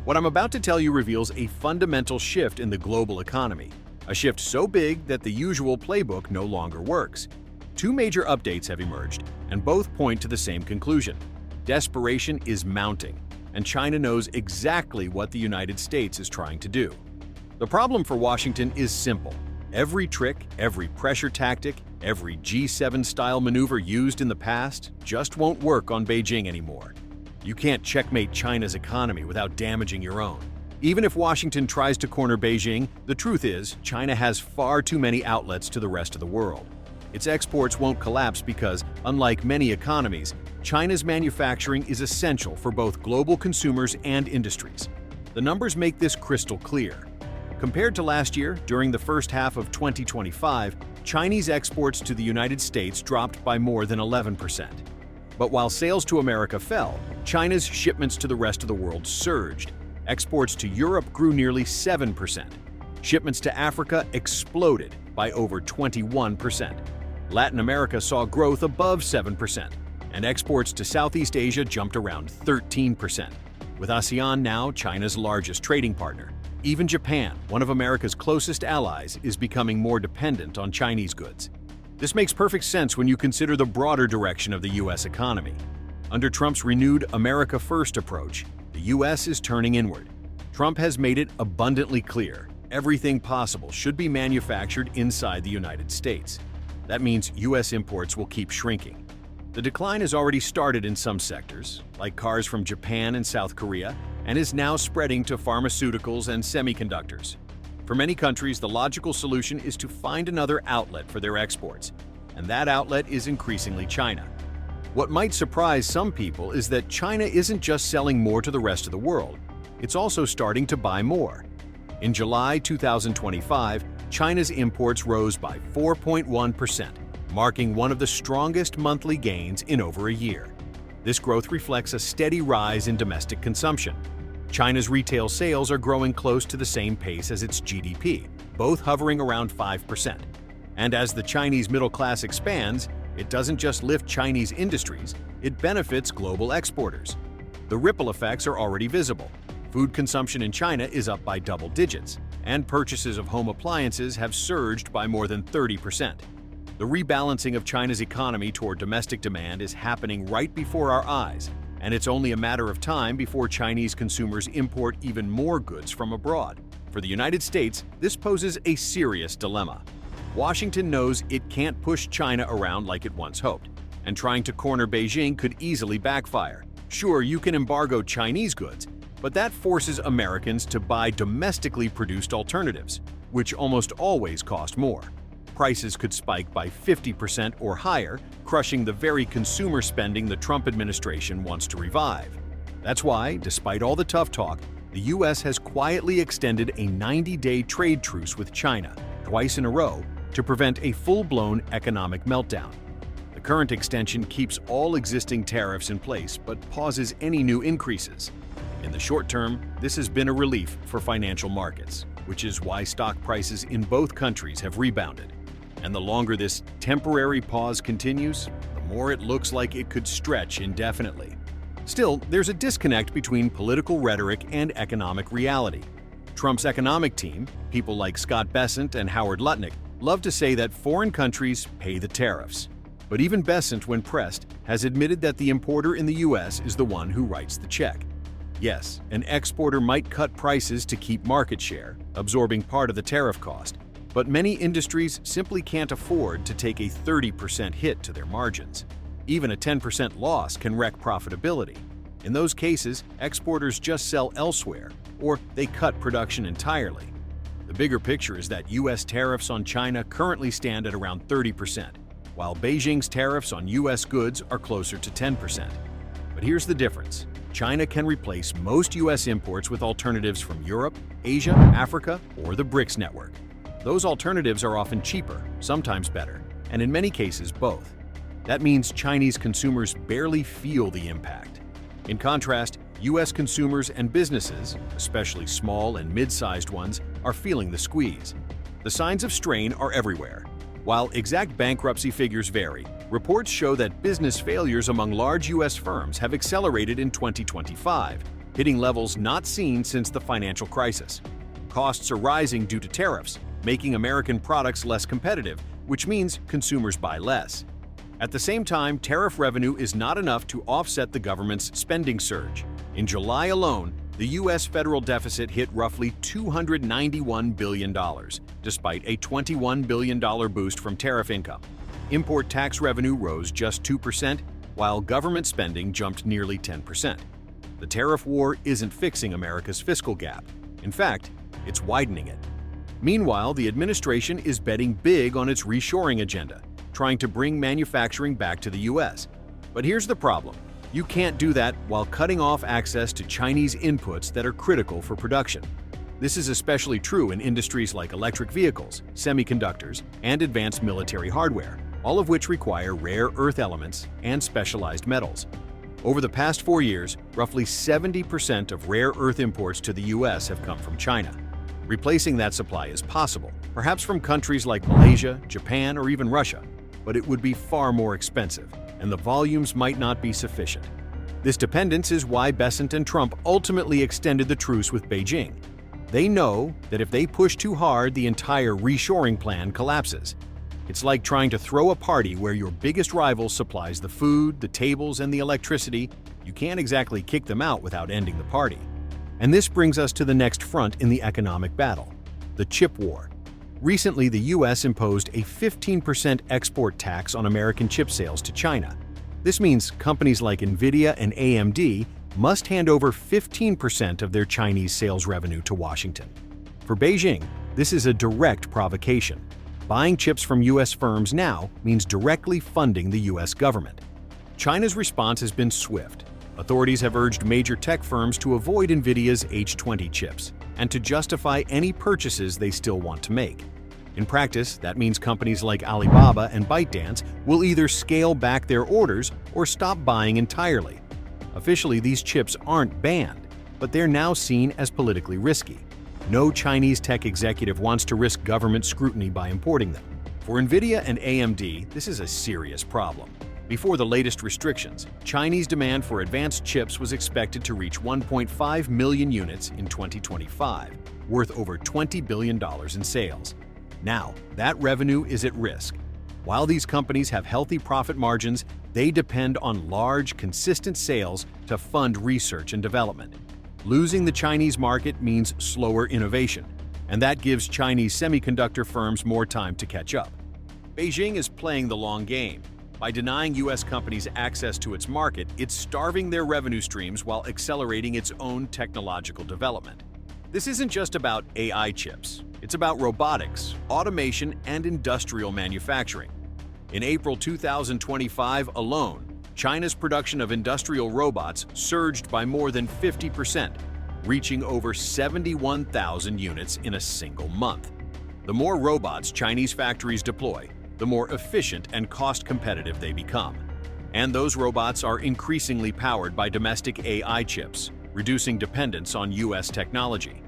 What I'm about to tell you reveals a fundamental shift in the global economy, a shift so big that the usual playbook no longer works. Two major updates have emerged, and both point to the same conclusion. Desperation is mounting, and China knows exactly what the United States is trying to do. The problem for Washington is simple. Every trick, every pressure tactic, every G7-style maneuver used in the past just won't work on Beijing anymore. You can't checkmate China's economy without damaging your own. Even if Washington tries to corner Beijing, the truth is China has far too many outlets to the rest of the world. Its exports won't collapse because, unlike many economies, China's manufacturing is essential for both global consumers and industries. The numbers make this crystal clear. Compared to last year, during the first half of 2025, Chinese exports to the United States dropped by more than 11%. But while sales to America fell, China's shipments to the rest of the world surged. Exports to Europe grew nearly 7%. Shipments to Africa exploded by over 21%. Latin America saw growth above 7%, and exports to Southeast Asia jumped around 13%. With ASEAN now China's largest trading partner, even Japan, one of America's closest allies, is becoming more dependent on Chinese goods. This makes perfect sense when you consider the broader direction of the U.S. economy. Under Trump's renewed America First approach, the U.S. is turning inward. Trump has made it abundantly clear everything possible should be manufactured inside the United States. That means U.S. imports will keep shrinking. The decline has already started in some sectors, like cars from Japan and South Korea, and is now spreading to pharmaceuticals and semiconductors. For many countries, the logical solution is to find another outlet for their exports, and that outlet is increasingly China. What might surprise some people is that China isn't just selling more to the rest of the world, it's also starting to buy more. In July 2025, China's imports rose by 4.1%, marking one of the strongest monthly gains in over a year. This growth reflects a steady rise in domestic consumption. China's retail sales are growing close to the same pace as its GDP, both hovering around 5%. And as the Chinese middle class expands, it doesn't just lift Chinese industries, it benefits global exporters. The ripple effects are already visible. Food consumption in China is up by double digits, and purchases of home appliances have surged by more than 30%. The rebalancing of China's economy toward domestic demand is happening right before our eyes, and it's only a matter of time before Chinese consumers import even more goods from abroad. For the United States, this poses a serious dilemma. Washington knows it can't push China around like it once hoped, and trying to corner Beijing could easily backfire. Sure, you can embargo Chinese goods, but that forces Americans to buy domestically produced alternatives, which almost always cost more. Prices could spike by 50% or higher, crushing the very consumer spending the Trump administration wants to revive. That's why, despite all the tough talk, the U.S. has quietly extended a 90-day trade truce with China, twice in a row, to prevent a full-blown economic meltdown. The current extension keeps all existing tariffs in place but pauses any new increases. In the short term, this has been a relief for financial markets, which is why stock prices in both countries have rebounded. And the longer this temporary pause continues, the more it looks like it could stretch indefinitely. Still, there's a disconnect between political rhetoric and economic reality. Trump's economic team, people like Scott Bessent and Howard Lutnick, love to say that foreign countries pay the tariffs. But even Bessent, when pressed, has admitted that the importer in the U.S. is the one who writes the check. Yes, an exporter might cut prices to keep market share, absorbing part of the tariff cost, but many industries simply can't afford to take a 30% hit to their margins. Even a 10% loss can wreck profitability. In those cases, exporters just sell elsewhere, or they cut production entirely. The bigger picture is that U.S. tariffs on China currently stand at around 30%, while Beijing's tariffs on U.S. goods are closer to 10%. But here's the difference. China can replace most U.S. imports with alternatives from Europe, Asia, Africa, or the BRICS network. Those alternatives are often cheaper, sometimes better, and in many cases both. That means Chinese consumers barely feel the impact. In contrast, U.S. consumers and businesses, especially small and mid-sized ones, are feeling the squeeze. The signs of strain are everywhere. While exact bankruptcy figures vary, reports show that business failures among large U.S. firms have accelerated in 2025, hitting levels not seen since the financial crisis. Costs are rising due to tariffs, making American products less competitive, which means consumers buy less. At the same time, tariff revenue is not enough to offset the government's spending surge. In July alone, the U.S. federal deficit hit roughly $291 billion, despite a $21 billion boost from tariff income. Import tax revenue rose just 2%, while government spending jumped nearly 10%. The tariff war isn't fixing America's fiscal gap. In fact, it's widening it. Meanwhile, the administration is betting big on its reshoring agenda, trying to bring manufacturing back to the U.S. But here's the problem. You can't do that while cutting off access to Chinese inputs that are critical for production. This is especially true in industries like electric vehicles, semiconductors, and advanced military hardware, all of which require rare earth elements and specialized metals. Over the past 4 years, roughly 70% of rare earth imports to the U.S. have come from China. Replacing that supply is possible, perhaps from countries like Malaysia, Japan, or even Russia, but it would be far more expensive, and the volumes might not be sufficient. This dependence is why Bessent and Trump ultimately extended the truce with Beijing. They know that if they push too hard, the entire reshoring plan collapses. It's like trying to throw a party where your biggest rival supplies the food, the tables, and the electricity. You can't exactly kick them out without ending the party. And this brings us to the next front in the economic battle, the chip war. Recently, the U.S. imposed a 15% export tax on American chip sales to China. This means companies like Nvidia and AMD must hand over 15% of their Chinese sales revenue to Washington. For Beijing, this is a direct provocation. Buying chips from U.S. firms now means directly funding the U.S. government. China's response has been swift. Authorities have urged major tech firms to avoid Nvidia's H20 chips and to justify any purchases they still want to make. In practice, that means companies like Alibaba and ByteDance will either scale back their orders or stop buying entirely. Officially, these chips aren't banned, but they're now seen as politically risky. No Chinese tech executive wants to risk government scrutiny by importing them. For Nvidia and AMD, this is a serious problem. Before the latest restrictions, Chinese demand for advanced chips was expected to reach 1.5 million units in 2025, worth over $20 billion in sales. Now, that revenue is at risk. While these companies have healthy profit margins, they depend on large, consistent sales to fund research and development. Losing the Chinese market means slower innovation, and that gives Chinese semiconductor firms more time to catch up. Beijing is playing the long game. By denying U.S. companies access to its market, it's starving their revenue streams while accelerating its own technological development. This isn't just about AI chips. It's about robotics, automation, and industrial manufacturing. In April 2025 alone, China's production of industrial robots surged by more than 50%, reaching over 71,000 units in a single month. The more robots Chinese factories deploy, the more efficient and cost-competitive they become. And those robots are increasingly powered by domestic AI chips, reducing dependence on U.S. technology.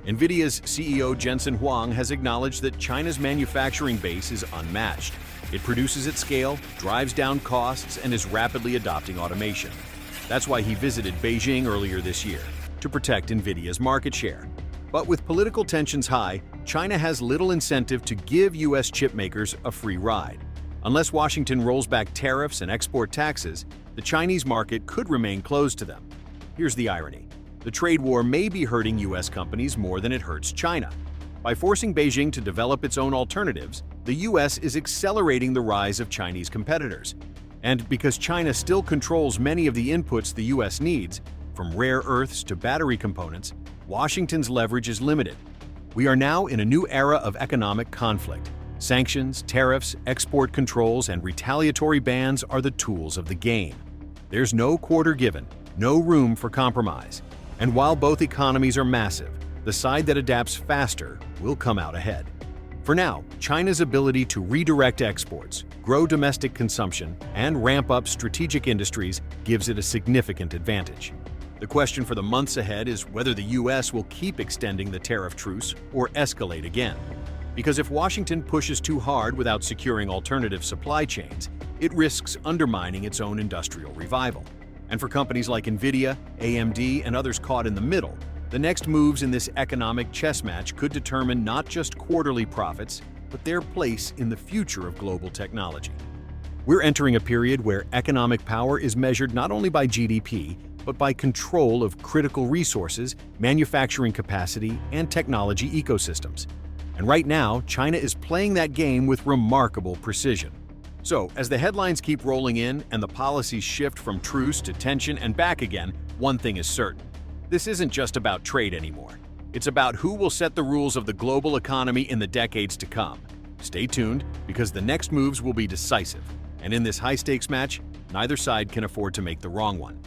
Nvidia's CEO Jensen Huang has acknowledged that China's manufacturing base is unmatched. It produces at scale, drives down costs, and is rapidly adopting automation. That's why he visited Beijing earlier this year, to protect Nvidia's market share. But with political tensions high, China has little incentive to give U.S. chipmakers a free ride. Unless Washington rolls back tariffs and export taxes, the Chinese market could remain closed to them. Here's the irony. The trade war may be hurting U.S. companies more than it hurts China. By forcing Beijing to develop its own alternatives, the U.S. is accelerating the rise of Chinese competitors. And because China still controls many of the inputs the U.S. needs, from rare earths to battery components, Washington's leverage is limited. We are now in a new era of economic conflict. Sanctions, tariffs, export controls, and retaliatory bans are the tools of the game. There's no quarter given, no room for compromise. And while both economies are massive, the side that adapts faster will come out ahead. For now, China's ability to redirect exports, grow domestic consumption, and ramp up strategic industries gives it a significant advantage. The question for the months ahead is whether the U.S. will keep extending the tariff truce or escalate again. Because if Washington pushes too hard without securing alternative supply chains, it risks undermining its own industrial revival. And for companies like Nvidia, AMD, and others caught in the middle, the next moves in this economic chess match could determine not just quarterly profits, but their place in the future of global technology. We're entering a period where economic power is measured not only by GDP, but by control of critical resources, manufacturing capacity, and technology ecosystems. And right now, China is playing that game with remarkable precision. So, as the headlines keep rolling in and the policies shift from truce to tension and back again, one thing is certain. This isn't just about trade anymore. It's about who will set the rules of the global economy in the decades to come. Stay tuned, because the next moves will be decisive. And in this high-stakes match, neither side can afford to make the wrong one.